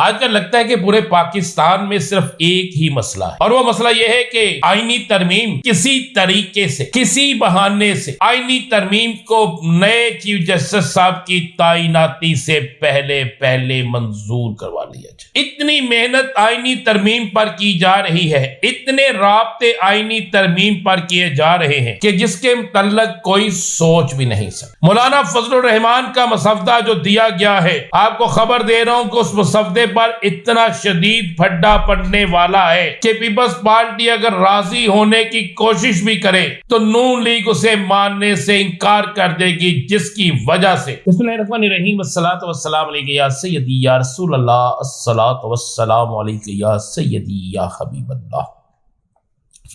آج کل لگتا ہے کہ پورے پاکستان میں صرف ایک ہی مسئلہ ہے، اور وہ مسئلہ یہ ہے کہ آئینی ترمیم کسی طریقے سے، کسی بہانے سے آئینی ترمیم کو نئے چیف جسٹس صاحب کی تعیناتی سے پہلے منظور کروا لیا جائے۔ اتنی محنت آئینی ترمیم پر کی جا رہی ہے، اتنے رابطے آئینی ترمیم پر کیے جا رہے ہیں کہ جس کے متعلق کوئی سوچ بھی نہیں سکتا۔ مولانا فضل الرحمان کا مسودہ جو دیا گیا ہے، آپ کو خبر دے رہا ہوں کہ اس مسودے پر اتنا شدید پھڈا پڑنے والا ہے کہ پیپلز پارٹی اگر راضی ہونے کی کوشش بھی کرے تو نون لیگ اسے ماننے سے انکار کر دے گی، جس کی وجہ سے بسم اللہ الرحمن الرحیم والصلاۃ والسلام علیک یا سیدی یا رسول اللہ، الصلاۃ والسلام علیک یا سیدی یا حبیب اللہ۔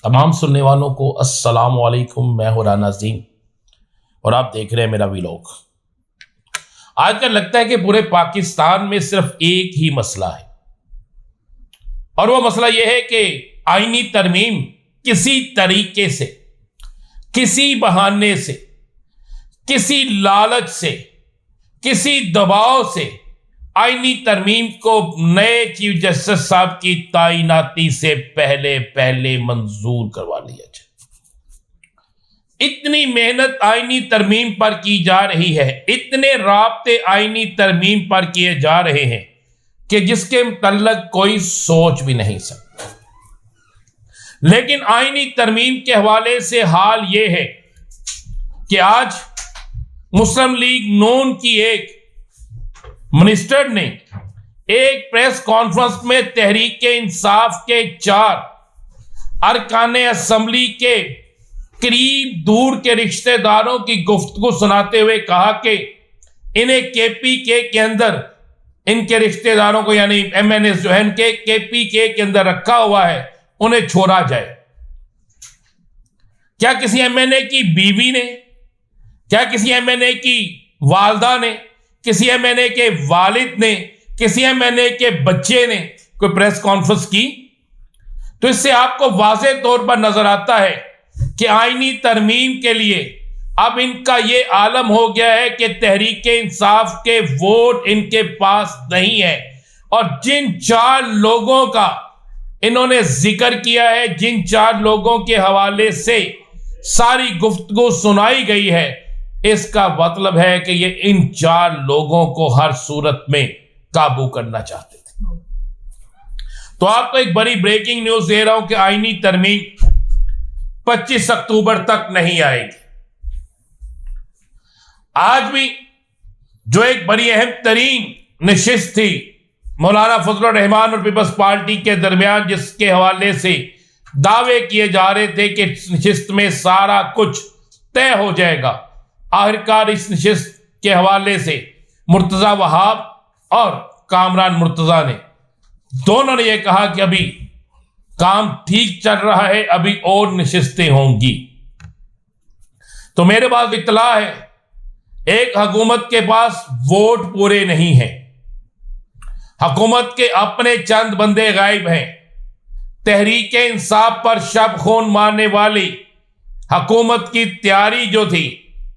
تمام سننے والوں کو السلام علیکم، میں ہوں رانا عظیم اور آپ دیکھ رہے ہیں میرا ویلوگ۔ آج کل لگتا ہے کہ پورے پاکستان میں صرف ایک ہی مسئلہ ہے، اور وہ مسئلہ یہ ہے کہ آئینی ترمیم کسی طریقے سے، کسی بہانے سے، کسی لالچ سے، کسی دباؤ سے آئینی ترمیم کو نئے چیف جسٹس صاحب کی تعیناتی سے پہلے منظور کروا لیا جائے۔ اتنی محنت آئینی ترمیم پر کی جا رہی ہے، اتنے رابطے آئینی ترمیم پر کیے جا رہے ہیں کہ جس کے متعلق کوئی سوچ بھی نہیں سکتا۔ لیکن آئینی ترمیم کے حوالے سے حال یہ ہے کہ آج مسلم لیگ نون کی ایک منسٹر نے ایک پریس کانفرنس میں تحریک انصاف کے 4 ارکان اسمبلی کے قریب دور کے رشتہ داروں کی گفتگو سناتے ہوئے کہا کہ انہیں کے پی کے اندر، ان کے رشتہ داروں کو یعنی ایم این ایس جو ہے ان کے پی کے اندر رکھا ہوا ہے، انہیں چھوڑا جائے۔ کیا کسی ایم این اے کی بیوی نے، کیا کسی ایم این اے کی والدہ نے، کسی ایم این اے کے والد نے، کسی ایم این اے کے بچے نے کوئی پریس کانفرنس کی؟ تو اس سے آپ کو واضح طور پر نظر آتا ہے کہ آئینی ترمیم کے لیے اب ان کا یہ عالم ہو گیا ہے کہ تحریک انصاف کے ووٹ ان کے پاس نہیں ہے، اور جن 4 لوگوں کا انہوں نے ذکر کیا ہے، جن 4 لوگوں کے حوالے سے ساری گفتگو سنائی گئی ہے، اس کا مطلب ہے کہ یہ ان 4 لوگوں کو ہر صورت میں قابو کرنا چاہتے تھے۔ تو آپ کو ایک بڑی بریکنگ نیوز دے رہا ہوں کہ آئینی ترمیم 25 اکتوبر تک نہیں آئے گی۔ آج بھی جو ایک بڑی اہم ترین نشست تھی مولانا فضل الرحمان اور پیپلز پارٹی کے درمیان، جس کے حوالے سے دعوے کیے جا رہے تھے کہ اس نشست میں سارا کچھ طے ہو جائے گا، آخرکار اس نشست کے حوالے سے مرتضی وہاب اور کامران مرتضی نے دونوں نے یہ کہا کہ ابھی کام ٹھیک چل رہا ہے، ابھی اور نشستیں ہوں گی۔ تو میرے پاس اطلاع ہے ایک حکومت کے پاس ووٹ پورے نہیں ہیں، حکومت کے اپنے چند بندے غائب ہیں، تحریک انصاف پر شب خون مارنے والی حکومت کی تیاری جو تھی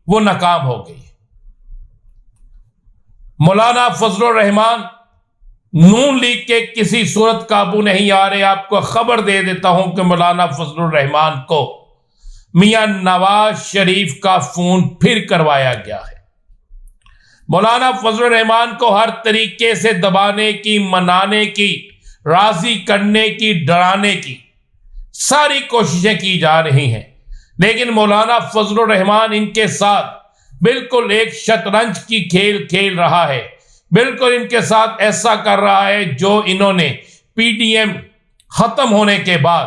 وہ ناکام ہو گئی۔ مولانا فضل الرحمان نون لیگ کے کسی صورت قابو نہیں آ رہے۔ آپ کو خبر دے دیتا ہوں کہ مولانا فضل الرحمان کو میاں نواز شریف کا فون پھر کروایا گیا ہے۔ مولانا فضل الرحمان کو ہر طریقے سے دبانے کی، منانے کی، راضی کرنے کی، ڈرانے کی ساری کوششیں کی جا رہی ہیں، لیکن مولانا فضل الرحمان ان کے ساتھ بالکل ایک شطرنج کی کھیل کھیل رہا ہے، بالکل ان کے ساتھ ایسا کر رہا ہے جو انہوں نے پی ڈی ایم ختم ہونے کے بعد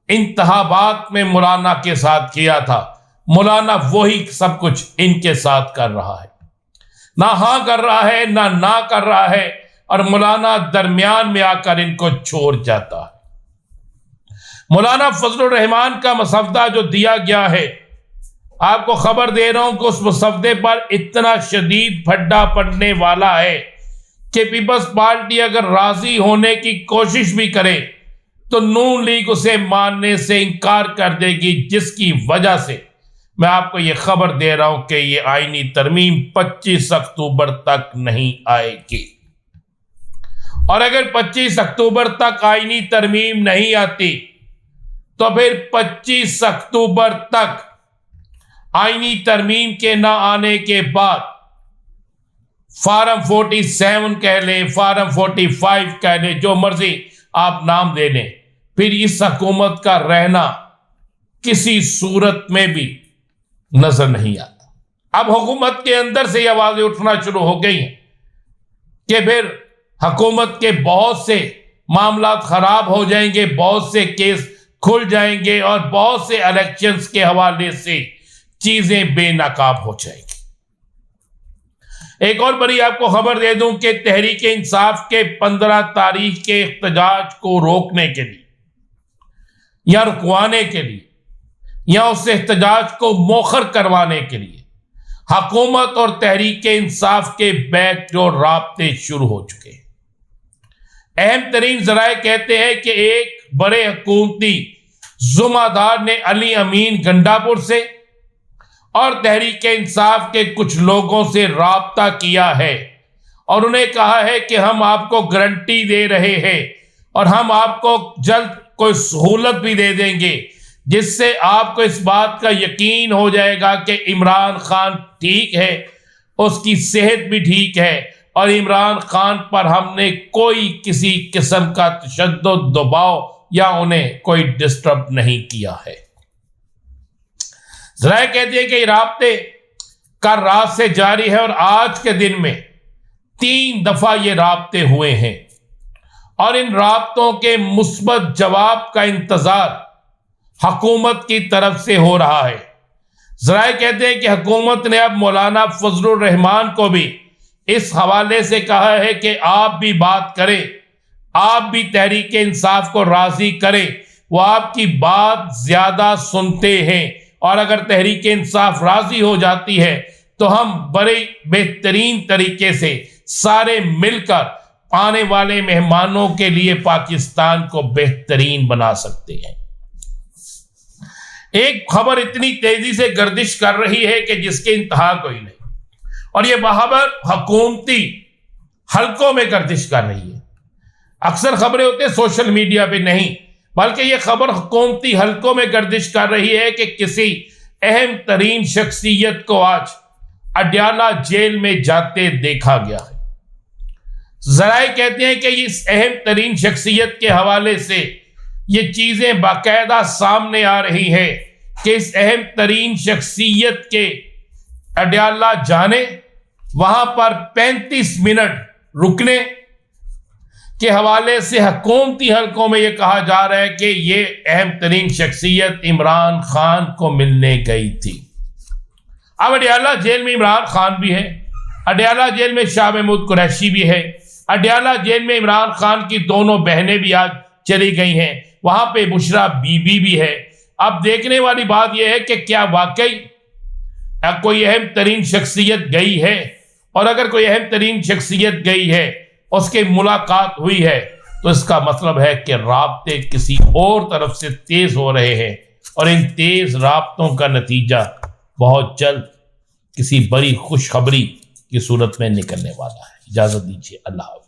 انتخابات میں مولانا کے ساتھ کیا تھا۔ مولانا وہی سب کچھ ان کے ساتھ کر رہا ہے، نہ ہاں کر رہا ہے نہ کر رہا ہے، اور مولانا درمیان میں آ کر ان کو چھوڑ جاتا ہے۔ مولانا فضل الرحمان کا مسودہ جو دیا گیا ہے، آپ کو خبر دے رہا ہوں کہ اس مسودے پر اتنا شدید پھڈا پڑنے والا ہے کہ پیپلز پارٹی اگر راضی ہونے کی کوشش بھی کرے تو نون لیگ اسے ماننے سے انکار کر دے گی، جس کی وجہ سے میں آپ کو یہ خبر دے رہا ہوں کہ یہ آئینی ترمیم 25 اکتوبر تک نہیں آئے گی۔ اور اگر 25 اکتوبر تک آئینی ترمیم نہیں آتی تو پھر 25 اکتوبر تک آئینی ترمیم کے نہ آنے کے بعد فارم 47 کہہ لیں، فارم 45 کہہ لیں، جو مرضی آپ نام دے لیں، پھر اس حکومت کا رہنا کسی صورت میں بھی نظر نہیں آتا۔ اب حکومت کے اندر سے یہ آوازیں اٹھنا شروع ہو گئی ہیں کہ پھر حکومت کے بہت سے معاملات خراب ہو جائیں گے، بہت سے کیس کھل جائیں گے اور بہت سے الیکشنز کے حوالے سے چیزیں بے نقاب ہو جائیں گی۔ ایک اور بڑی آپ کو خبر دے دوں کہ تحریک انصاف کے 15 تاریخ کے احتجاج کو روکنے کے لیے یا رکوانے کے لیے یا اس احتجاج کو مؤخر کروانے کے لیے حکومت اور تحریک انصاف کے بیک ڈور رابطے شروع ہو چکے ہیں۔ اہم ترین ذرائع کہتے ہیں کہ ایک بڑے حکومتی ذمہ دار نے علی امین گنڈاپور سے اور تحریک انصاف کے کچھ لوگوں سے رابطہ کیا ہے اور انہیں کہا ہے کہ ہم آپ کو گارنٹی دے رہے ہیں اور ہم آپ کو جلد کوئی سہولت بھی دے دیں گے جس سے آپ کو اس بات کا یقین ہو جائے گا کہ عمران خان ٹھیک ہے، اس کی صحت بھی ٹھیک ہے اور عمران خان پر ہم نے کوئی کسی قسم کا تشدد، دباؤ یا انہیں کوئی ڈسٹرب نہیں کیا ہے۔ ذرائع کہتے ہیں کہ رابطے کا رات سے جاری ہے اور آج کے دن میں 3 دفعہ یہ رابطے ہوئے ہیں اور ان رابطوں کے مثبت جواب کا انتظار حکومت کی طرف سے ہو رہا ہے۔ ذرائع کہتے ہیں کہ حکومت نے اب مولانا فضل الرحمان کو بھی اس حوالے سے کہا ہے کہ آپ بھی بات کریں، آپ بھی تحریک انصاف کو راضی کریں، وہ آپ کی بات زیادہ سنتے ہیں اور اگر تحریک انصاف راضی ہو جاتی ہے تو ہم بڑے بہترین طریقے سے سارے مل کر آنے والے مہمانوں کے لیے پاکستان کو بہترین بنا سکتے ہیں۔ ایک خبر اتنی تیزی سے گردش کر رہی ہے کہ جس کے انتہا کوئی نہیں، اور یہ خبر حکومتی حلقوں میں گردش کر رہی ہے۔ اکثر خبریں ہوتے ہیں سوشل میڈیا پہ نہیں، بلکہ یہ خبر حکومتی حلقوں میں گردش کر رہی ہے کہ کسی اہم ترین شخصیت کو آج اڈیالہ جیل میں جاتے دیکھا گیا ہے۔ ذرائع کہتے ہیں کہ اس اہم ترین شخصیت کے حوالے سے یہ چیزیں باقاعدہ سامنے آ رہی ہیں کہ اس اہم ترین شخصیت کے اڈیالہ جانے، وہاں پر 35 منٹ رکنے کے حوالے سے حکومتی حلقوں میں یہ کہا جا رہا ہے کہ یہ اہم ترین شخصیت عمران خان کو ملنے گئی تھی۔ اب اڈیالہ جیل میں عمران خان بھی ہے، اڈیالہ جیل میں شاہ محمود قریشی بھی ہے، اڈیالہ جیل میں عمران خان کی دونوں بہنیں بھی آج چلی گئی ہیں، وہاں پہ بشرا بی بی بھی ہے۔ اب دیکھنے والی بات یہ ہے کہ کیا واقعی کوئی اہم ترین شخصیت گئی ہے، اور اگر کوئی اہم ترین شخصیت گئی ہے، اس کے ملاقات ہوئی ہے، تو اس کا مطلب ہے کہ رابطے کسی اور طرف سے تیز ہو رہے ہیں اور ان تیز رابطوں کا نتیجہ بہت جلد کسی بڑی خوشخبری کی صورت میں نکلنے والا ہے۔ اجازت دیجیے، اللہ حافظ۔